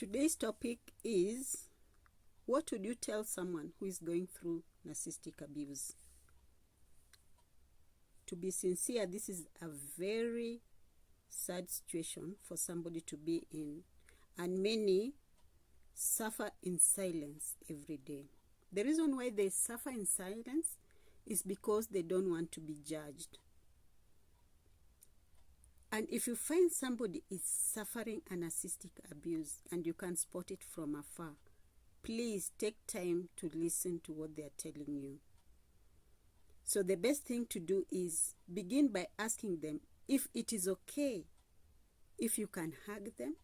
Today's topic is, what would you tell someone who is going through narcissistic abuse? To be sincere, this is a very sad situation for somebody to be in, and many suffer in silence every day. The reason why they suffer in silence is because they don't want to be judged. And if you find somebody is suffering a narcissistic abuse and you can spot it from afar, please take time to listen to what they are telling you. So the best thing to do is begin by asking them if it is okay if you can hug them.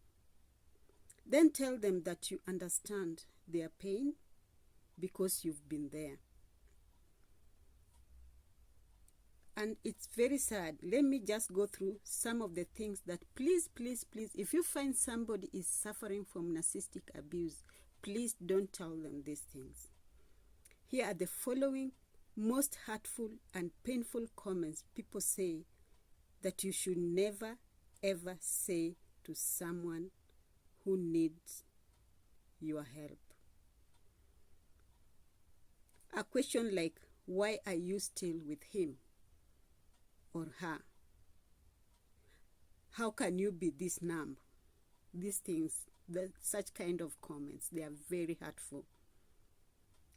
Then tell them that you understand their pain because you've been there. And it's very sad. Let me just go through some of the things that please, if you find somebody is suffering from narcissistic abuse, please don't tell them these things. Here are the following most hurtful and painful comments people say that you should never ever say to someone who needs your help. A question like, why are you still with him or her? How can you be this numb? These things, such kind of comments, they are very hurtful.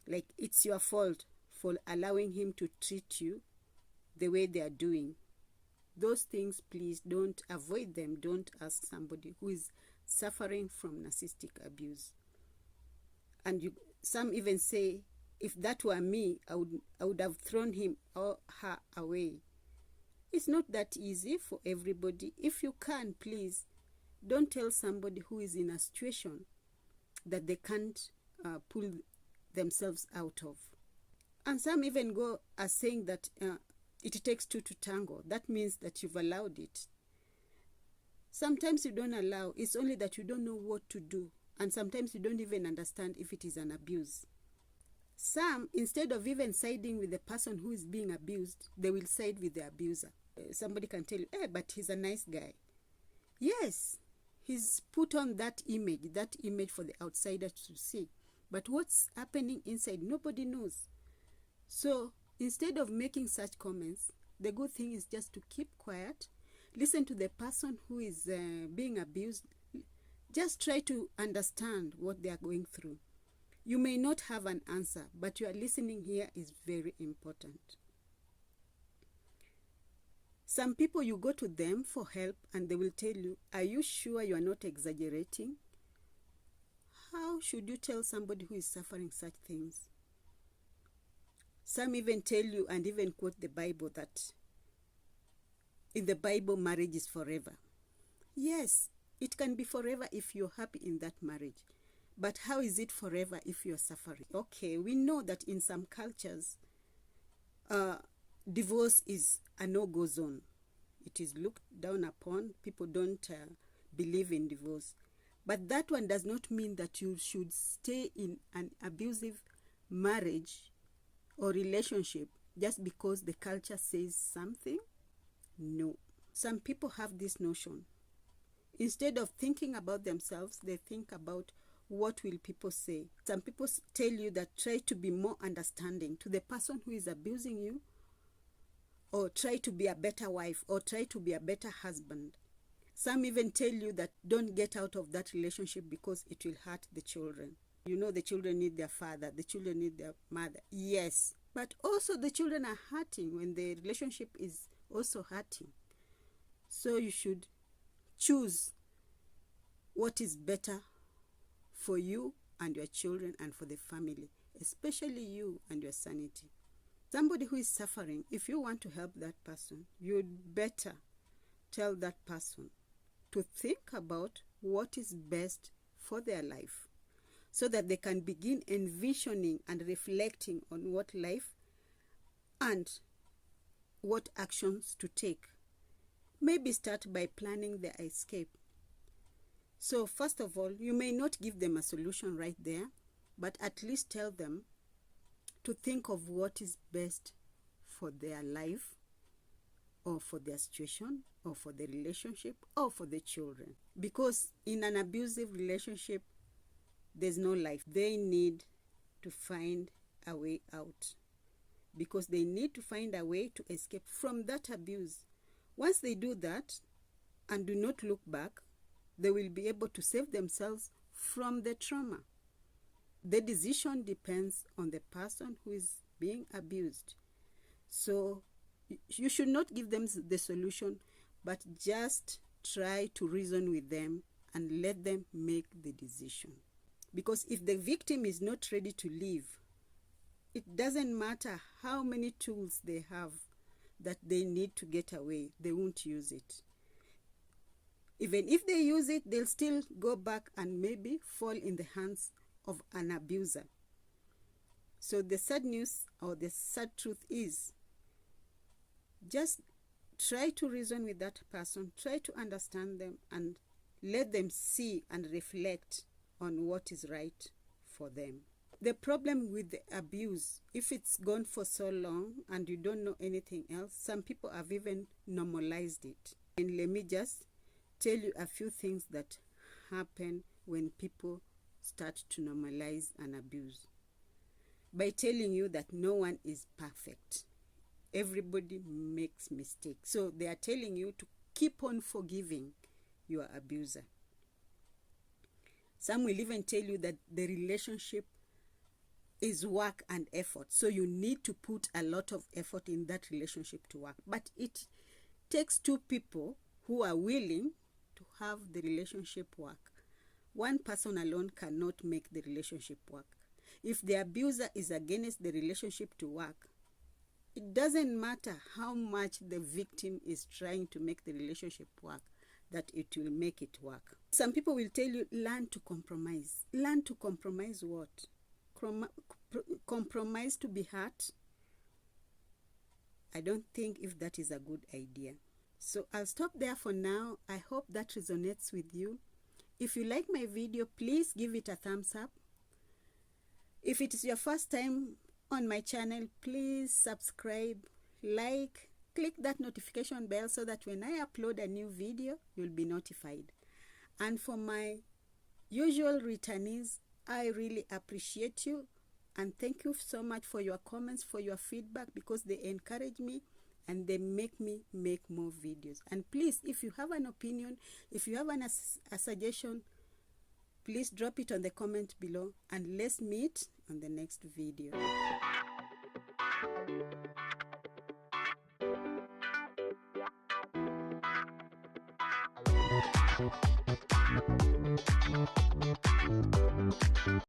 Like, it's your fault for allowing him to treat you the way they are doing. Those things, please don't avoid them. Don't ask somebody who is suffering from narcissistic abuse. And some even say, if that were me, I would have thrown him or her away. It's not that easy for everybody. If you can, please don't tell somebody who is in a situation that they can't pull themselves out of. And some even go as saying that it takes two to tango. That means that you've allowed it. Sometimes you don't allow. It's only that you don't know what to do. And sometimes you don't even understand if it is an abuse. Some, instead of even siding with the person who is being abused, they will side with the abuser. Somebody can tell you, but he's a nice guy. Yes, he's put on that image for the outsider to see. But what's happening inside, nobody knows. So instead of making such comments, the good thing is just to keep quiet, listen to the person who is being abused. Just try to understand what they are going through. You may not have an answer, but your listening here is very important. Some people, you go to them for help and they will tell you, are you sure you are not exaggerating? How should you tell somebody who is suffering such things? Some even tell you and even quote the Bible that in the Bible, marriage is forever. Yes, it can be forever if you're happy in that marriage. But how is it forever if you're suffering? Okay, we know that in some cultures, divorce is a no-go zone. It is looked down upon. People don't believe in divorce. But that one does not mean that you should stay in an abusive marriage or relationship just because the culture says something. No. Some people have this notion. Instead of thinking about themselves, they think about what will people say. Some people tell you that try to be more understanding to the person who is abusing you, or try to be a better wife, or try to be a better husband. Some even tell you that don't get out of that relationship because it will hurt the children. You know, the children need their father, the children need their mother. Yes, but also the children are hurting when the relationship is also hurting. So you should choose what is better for you and your children and for the family, especially you and your sanity. Somebody who is suffering, if you want to help that person, you'd better tell that person to think about what is best for their life so that they can begin envisioning and reflecting on what life and what actions to take. Maybe start by planning their escape. So first of all, you may not give them a solution right there, but at least tell them to think of what is best for their life or for their situation or for the relationship or for the children. Because in an abusive relationship, there's no life. They need to find a way out, because they need to find a way to escape from that abuse. Once they do that and do not look back, they will be able to save themselves from the trauma. The decision depends on the person who is being abused. So you should not give them the solution, but just try to reason with them and let them make the decision. Because if the victim is not ready to leave, it doesn't matter how many tools they have that they need to get away, they won't use it. Even if they use it, they'll still go back and maybe fall in the hands of an abuser. So the sad news or the sad truth is, just try to reason with that person, try to understand them, and let them see and reflect on what is right for them. The problem with the abuse, if it's gone for so long and you don't know anything else, some people have even normalized it. And let me just tell you a few things that happen when people start to normalize an abuse. By telling you that no one is perfect. Everybody makes mistakes. So they are telling you to keep on forgiving your abuser. Some will even tell you that the relationship is work and effort. So you need to put a lot of effort in that relationship to work. But it takes two people who are willing to have the relationship work. One person alone cannot make the relationship work. If the abuser is against the relationship to work, it doesn't matter how much the victim is trying to make the relationship work, that it will make it work. Some people will tell you, learn to compromise. Learn to compromise what? Compromise to be hurt? I don't think if that is a good idea. So I'll stop there for now. I hope that resonates with you. If you like my video, please give it a thumbs up. If it is your first time on my channel, please subscribe, like, click that notification bell so that when I upload a new video, you'll be notified. And for my usual returnees, I really appreciate you. And thank you so much for your comments, for your feedback, because they encourage me and they make me make more videos. And please, if you have an opinion, if you have a suggestion, please drop it on the comment below, and let's meet on the next video.